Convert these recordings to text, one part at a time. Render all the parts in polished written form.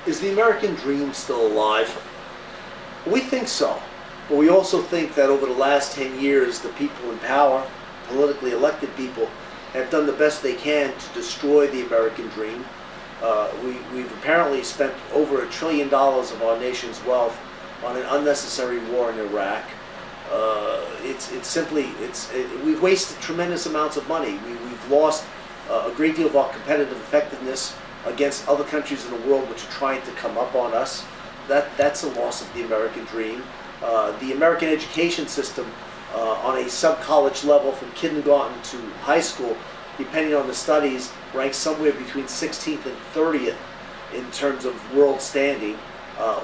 Is the American dream still alive? We think so, but we also think that over the last 10 years, the people in power, politically elected people, have done the best they can to destroy the American dream. We've apparently spent over $1 trillion of our nation's wealth on an unnecessary war in Iraq. We've wasted tremendous amounts of money. We've lost a great deal of our competitive effectiveness against other countries in the world which are trying to come up on us. That's a loss of the American dream. The American education system on a sub-college level from kindergarten to high school, depending on the studies, ranks somewhere between 16th and 30th in terms of world standing,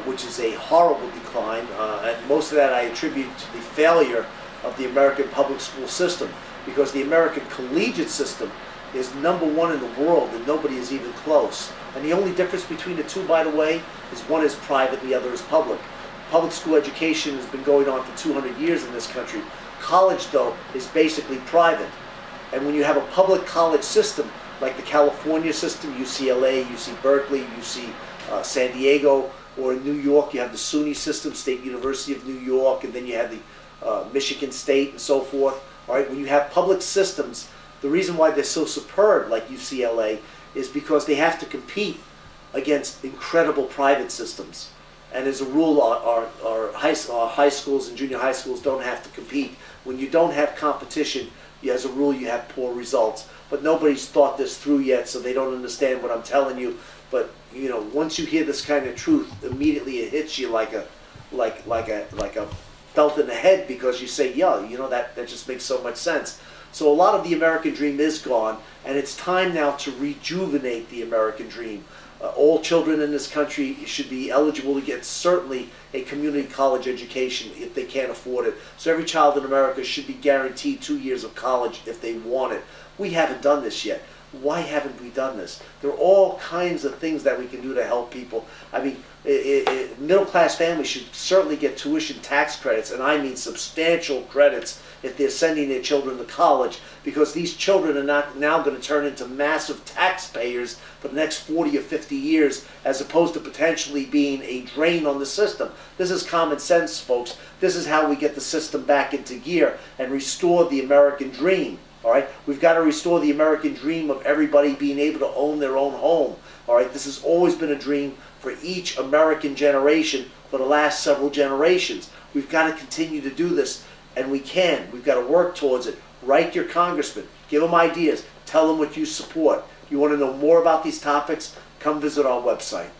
which is a horrible decline. And most of that I attribute to the failure of the American public school system, because the American collegiate system is #1 in the world and nobody is even close. And the only difference between the two, by the way, is one is private and the other is public. Public school education has been going on for 200 years in this country. College, though, is basically private. And when you have a public college system, like the California system, UCLA, UC Berkeley, UC San Diego, or in New York, you have the SUNY system, State University of New York, and then you have the Michigan State and so forth. All right, when you have public systems, the reason why they're so superb, like UCLA, is because they have to compete against incredible private systems. And as a rule, our high schools and junior high schools don't have to compete. When you don't have competition, as a rule, you have poor results. But nobody's thought this through yet, so they don't understand what I'm telling you. But you know, once you hear this kind of truth, immediately it hits you like a belt in the head, because you say, yeah, you know, that just makes so much sense. So a lot of the American dream is gone, and it's time now to rejuvenate the American dream. All children in this country should be eligible to get certainly a community college education if they can't afford it. So every child in America should be guaranteed 2 years of college if they want it. We haven't done this yet. Why haven't we done this? There are all kinds of things that we can do to help people. I mean, middle-class families should certainly get tuition tax credits, and I mean substantial credits if they're sending their children to college, because these children are not now going to turn into massive taxpayers for the next 40 or 50 years, as opposed to potentially being a drain on the system. This is common sense, folks. This is how we get the system back into gear and restore the American dream. All right, we've got to restore the American dream of everybody being able to own their own home. All right, this has always been a dream for each American generation for the last several generations. We've got to continue to do this, and we can. We've got to work towards it. Write your congressman, give them ideas, tell them what you support. You want to know more about these topics? Come visit our website.